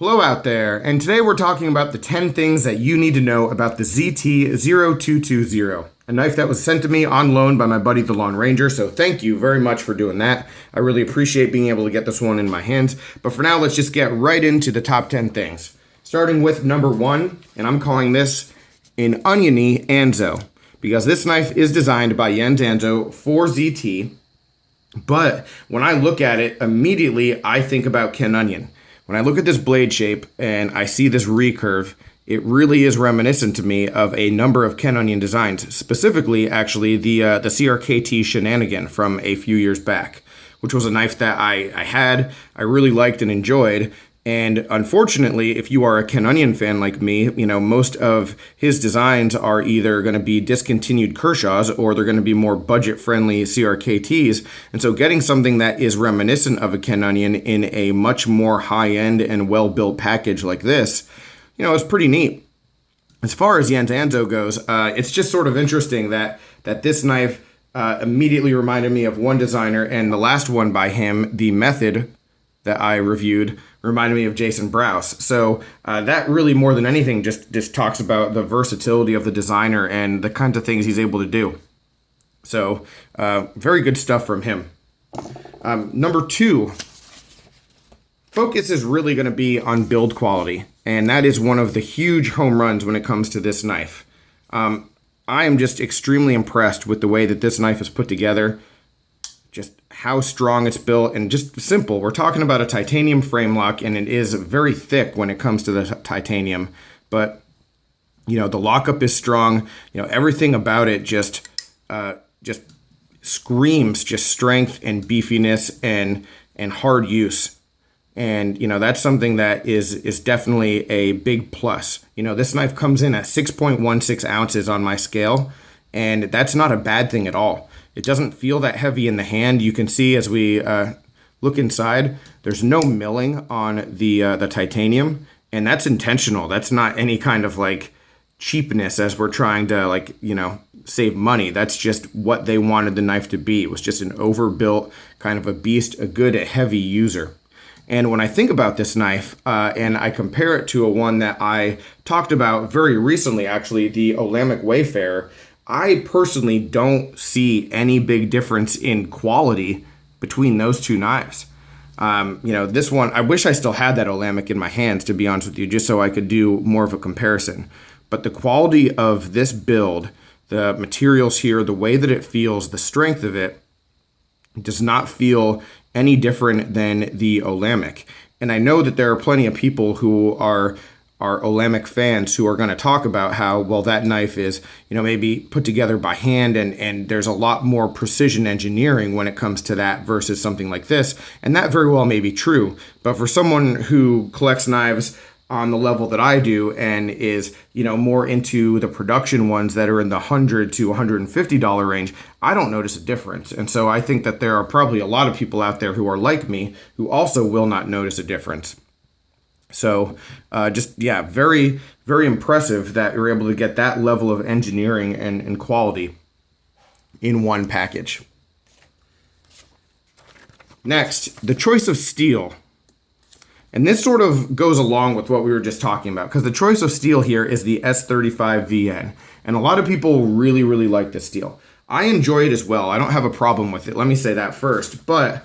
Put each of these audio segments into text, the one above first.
Hello out there, and today we're talking about the 10 things that you need to know about the ZT-0220, a knife that was sent to me on loan by my buddy the Lone Ranger, so thank you very much for doing that. I really appreciate being able to get this one in my hands, but for now let's just get right into the top 10 things. Starting with number 1, and I'm calling this an Oniony Anso, because this knife is designed by Jens Anso for ZT, but when I look at it, immediately I think about Ken Onion. When I look at this blade shape and I see this recurve, it really is reminiscent to me of a number of Ken Onion designs, specifically actually the CRKT Shenanigan from a few years back, which was a knife that I really liked and enjoyed. And unfortunately, if you are a Ken Onion fan like me, you know, most of his designs are either going to be discontinued Kershaws or they're going to be more budget-friendly CRKTs. And so getting something that is reminiscent of a Ken Onion in a much more high-end and well-built package like this, you know, is pretty neat. As far as Jens Anso goes, it's just sort of interesting that this knife immediately reminded me of one designer, and the last one by him, the Method that I reviewed, reminded me of Jason Browse. So that really, more than anything, just talks about the versatility of the designer and the kinds of things he's able to do. So very good stuff from him. Number 2, focus is really going to be on build quality, and that is one of the huge home runs when it comes to this knife. I am just extremely impressed with the way that this knife is put together, just how strong it's built, and just simple. We're talking about a titanium frame lock, and it is very thick when it comes to the titanium, but you know, the lockup is strong. You know, everything about it just screams just strength and beefiness and hard use. And you know, that's something that is definitely a big plus. You know, this knife comes in at 6.16 ounces on my scale, and that's not a bad thing at all. It doesn't feel that heavy in the hand. You can see as we look inside, there's no milling on the titanium, and that's intentional. That's not any kind of like cheapness as we're trying to, like, you know, save money. That's just what they wanted the knife to be. It was just an overbuilt kind of a beast, a good heavy user. And when I think about this knife and I compare it to a one that I talked about very recently, actually, the Olamic Wayfarer, I personally don't see any big difference in quality between those two knives. You know, this one, I wish I still had that Olamic in my hands, to be honest with you, just so I could do more of a comparison. But the quality of this build, the materials here, the way that it feels, the strength of it, does not feel any different than the Olamic. And I know that there are plenty of people who are Olamic fans who are going to talk about how, well, that knife is, you know, maybe put together by hand, and there's a lot more precision engineering when it comes to that versus something like this. And that very well may be true. But for someone who collects knives on the level that I do and is, you know, more into the production ones that are in the $100 to $150 range, I don't notice a difference. And so I think that there are probably a lot of people out there who are like me who also will not notice a difference. So just, yeah, very, very impressive that you're able to get that level of engineering and quality in one package. Next, the choice of steel. And this sort of goes along with what we were just talking about, because the choice of steel here is the S35VN. And a lot of people really, really like this steel. I enjoy it as well. I don't have a problem with it. Let me say that first. But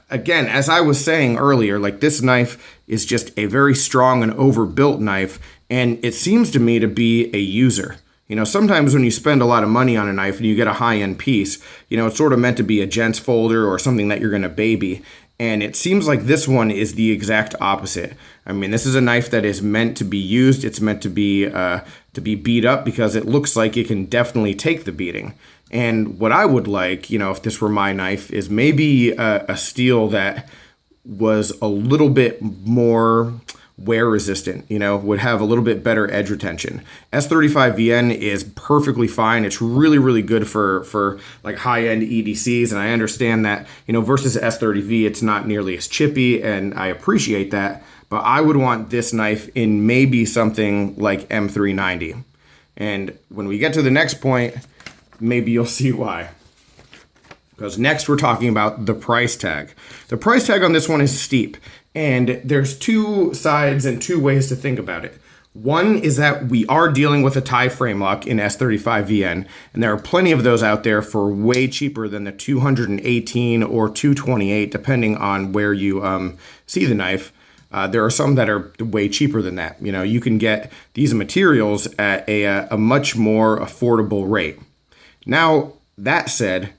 again, as I was saying earlier, like, this knife is just a very strong and overbuilt knife, and it seems to me to be a user. You know, sometimes when you spend a lot of money on a knife and you get a high-end piece, you know, it's sort of meant to be a gents folder or something that you're going to baby. And it seems like this one is the exact opposite. I mean, this is a knife that is meant to be used. It's meant to be beat up because it looks like it can definitely take the beating. And what I would like, you know, if this were my knife, is maybe a steel that was a little bit more wear resistant, you know, would have a little bit better edge retention. S35VN is perfectly fine. It's really, really good for like high-end EDCs, and I understand that, you know, versus S30V, it's not nearly as chippy, and I appreciate that, but I would want this knife in maybe something like M390. And when we get to the next point, maybe you'll see why. Because next we're talking about the price tag. The price tag on this one is steep. And there's two sides and two ways to think about it. One is that we are dealing with a tie frame lock in S35VN, and there are plenty of those out there for way cheaper than the 218 or 228, depending on where you see the knife. There are some that are way cheaper than that. You know, you can get these materials at a much more affordable rate. Now, that said,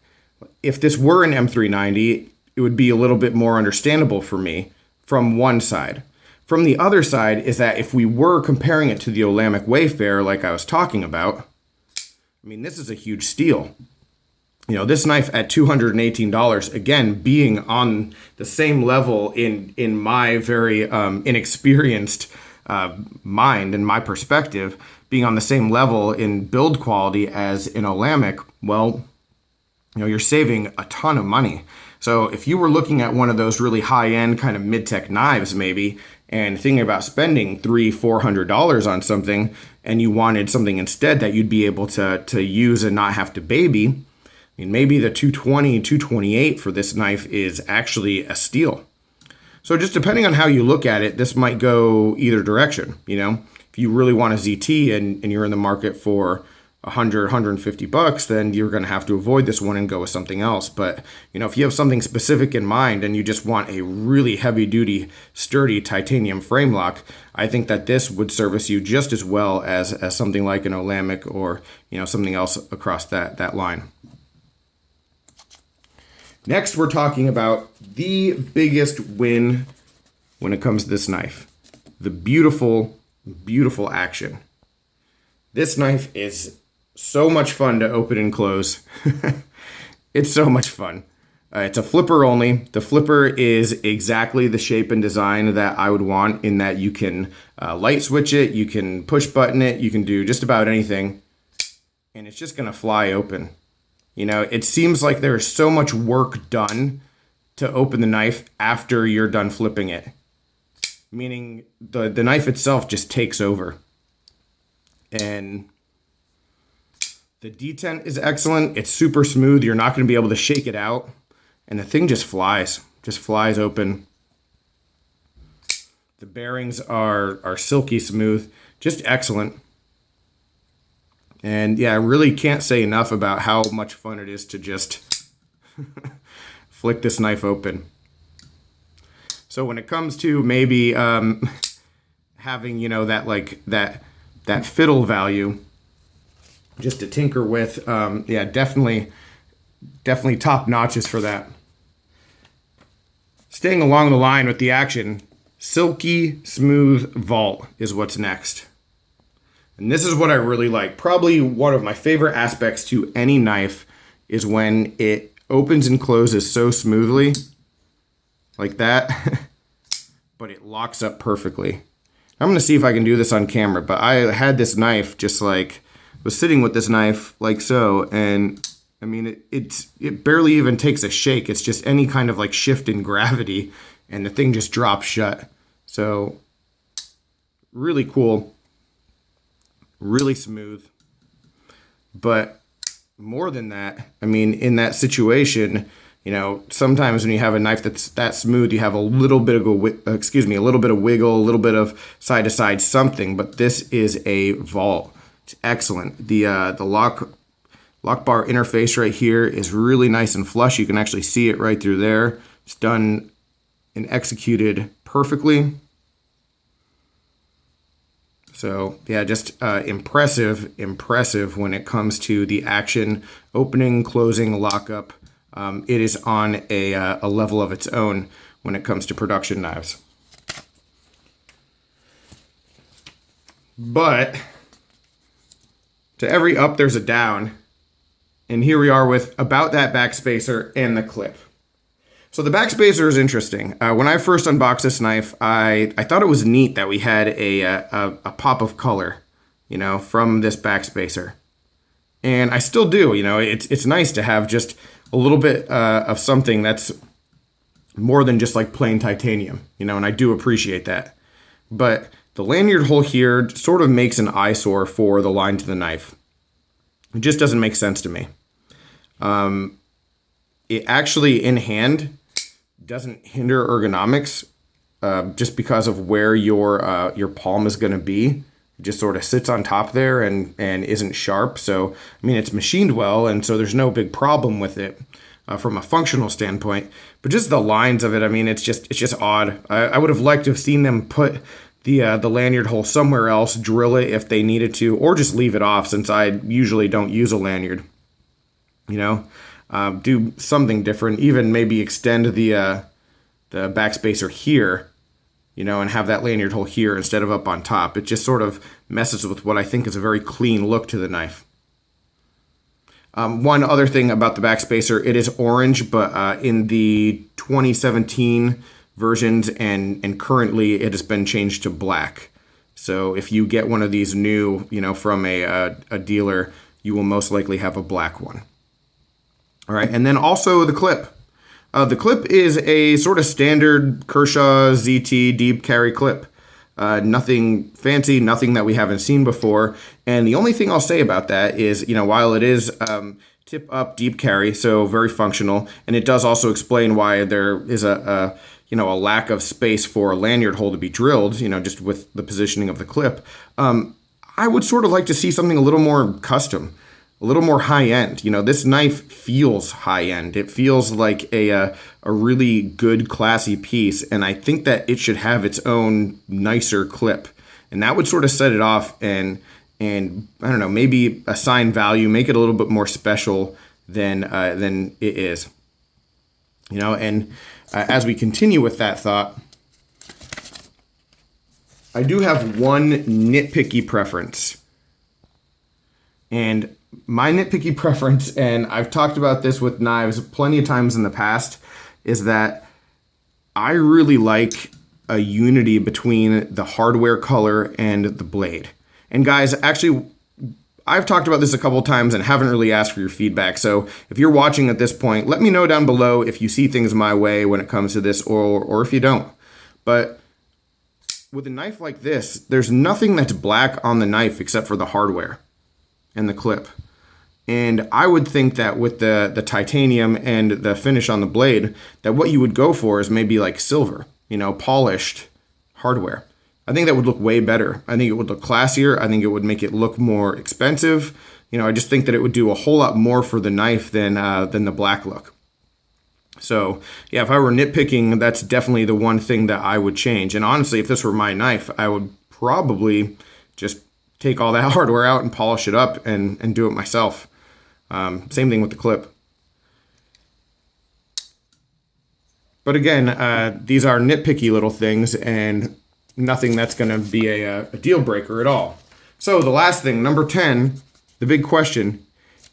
if this were an M390, it would be a little bit more understandable for me from one side. From the other side is that if we were comparing it to the Olamic Wayfarer like I was talking about, I mean, this is a huge steal. You know, this knife at $218, again, being on the same level in my very inexperienced mind and my perspective, being on the same level in build quality as an Olamic, well, you know, you're saving a ton of money. So if you were looking at one of those really high-end kind of mid-tech knives maybe, and thinking about spending $300-400 on something, and you wanted something instead that you'd be able to use and not have to baby, I mean, maybe the 220, 228 for this knife is actually a steal. So just depending on how you look at it, this might go either direction. You know, if you really want a ZT and you're in the market for $100-150, then you're going to have to avoid this one and go with something else. But, you know, if you have something specific in mind and you just want a really heavy duty, sturdy titanium frame lock, I think that this would service you just as well as something like an Olamic or, you know, something else across that line. Next, we're talking about the biggest win when it comes to this knife. The beautiful, beautiful action. This knife is so much fun to open and close. It's so much fun. It's a flipper only. The flipper is exactly the shape and design that I would want, in that you can light switch it, you can push button it, you can do just about anything, and it's just gonna fly open. You know, it seems like there's so much work done to open the knife after you're done flipping it. Meaning the knife itself just takes over. And the detent is excellent. It's super smooth. You're not going to be able to shake it out. And the thing just flies open. The bearings are silky smooth. Just excellent. And yeah, I really can't say enough about how much fun it is to just flick this knife open. So when it comes to maybe having, you know, that fiddle value just to tinker with, yeah, definitely top notches for that. Staying along the line with the action, silky smooth vault is what's next. And this is what I really like. Probably one of my favorite aspects to any knife is when it opens and closes so smoothly, like that, but it locks up perfectly. I'm going to see if I can do this on camera, but I had this knife just like, was sitting with this knife like so, and I mean, it barely even takes a shake. It's just any kind of like shift in gravity, and the thing just drops shut. So, really cool. Really smooth. But more than that, I mean, in that situation, you know, sometimes when you have a knife that's that smooth, you have a little bit of a little bit of wiggle, a little bit of side to side something, but this is a vault. It's excellent. The lock bar interface right here is really nice and flush. You can actually see it right through there. It's done and executed perfectly. So yeah, just impressive when it comes to the action, opening, closing, lockup. It is on a level of its own when it comes to production knives. But to every up, there's a down. And here we are with about that backspacer and the clip. So the backspacer is interesting. When I first unboxed this knife, I thought it was neat that we had a pop of color, you know, from this backspacer. And I still do, you know, it's nice to have just a little bit of something that's more than just like plain titanium, you know, and I do appreciate that. But the lanyard hole here sort of makes an eyesore for the line to the knife. It just doesn't make sense to me. It actually, in hand, doesn't hinder ergonomics just because of where your palm is going to be. It just sort of sits on top there and isn't sharp. So, I mean, it's machined well, and so there's no big problem with it from a functional standpoint. But just the lines of it, I mean, it's just odd. I would have liked to have seen them put the lanyard hole somewhere else, drill it if they needed to, or just leave it off, since I usually don't use a lanyard. Do something different. Even maybe extend the backspacer here, and have that lanyard hole here instead of up on top. It just sort of messes with what I think is a very clean look to the knife. One other thing about the backspacer, it is orange, but in the 2017 versions and currently it has been changed to black. So if you get one of these new, from a dealer, you will most likely have a black one. All right, and then also the clip. The clip is a sort of standard Kershaw ZT deep carry clip. Nothing fancy, nothing that we haven't seen before. And the only thing I'll say about that is, while it is tip up deep carry, so very functional, and it does also explain why there is a lack of space for a lanyard hole to be drilled, just with the positioning of the clip. I would sort of like to see something a little more custom, a little more high-end. This knife feels high-end. It feels like a really good, classy piece, and I think that it should have its own nicer clip. And that would sort of set it off and I don't know, maybe assign value, make it a little bit more special than it is. And as we continue with that thought, I do have one nitpicky preference. And my nitpicky preference, and I've talked about this with knives plenty of times in the past, is that I really like a unity between the hardware color and the blade. And guys, actually, I've talked about this a couple times and haven't really asked for your feedback. So if you're watching at this point, let me know down below if you see things my way when it comes to this or if you don't. But with a knife like this, there's nothing that's black on the knife except for the hardware and the clip. And I would think that with the titanium and the finish on the blade, that what you would go for is maybe like silver, polished hardware. I think that would look way better. I think it would look classier. I think it would make it look more expensive. I just think that it would do a whole lot more for the knife than the black look. So yeah, if I were nitpicking, that's definitely the one thing that I would change. And honestly, if this were my knife, I would probably just take all that hardware out and polish it up and do it myself. Same thing with the clip. But again, these are nitpicky little things and nothing that's going to be a deal breaker at all. So the last thing, number 10, the big question,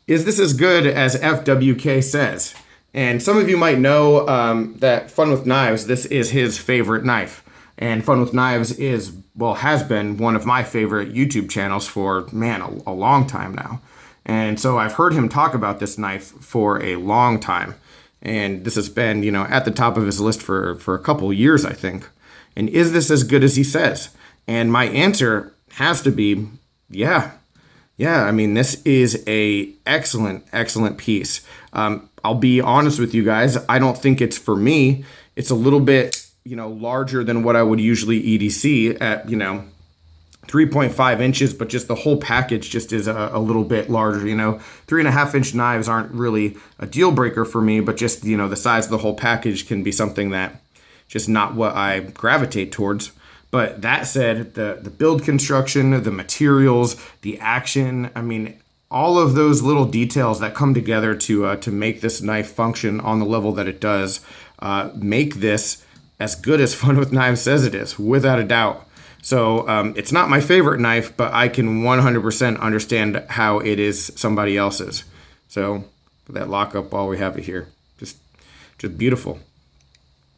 is this as good as FWK says? And some of you might know that Fun with Knives, this is his favorite knife. And Fun with Knives has been one of my favorite YouTube channels for, a long time now. And so I've heard him talk about this knife for a long time. And this has been, at the top of his list for a couple years, I think. And is this as good as he says? And my answer has to be, yeah. Yeah, this is a excellent piece. I'll be honest with you guys. I don't think it's for me. It's a little bit, larger than what I would usually EDC at, 3.5 inches, but just the whole package just is a little bit larger. 3.5-inch knives aren't really a deal breaker for me, but just, the size of the whole package can be something that just not what I gravitate towards. But that said, the build construction, the materials, the action, all of those little details that come together to make this knife function on the level that it does, make this as good as Fun with Knives says it is, without a doubt. So it's not my favorite knife, but I can 100% understand how it is somebody else's. So put that lockup while we have it here. Just beautiful.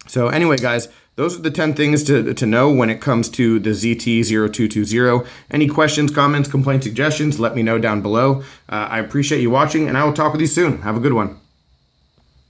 So anyway, guys, those are the 10 things to know when it comes to the ZT0220. Any questions, comments, complaints, suggestions, let me know down below. I appreciate you watching, and I will talk with you soon. Have a good one.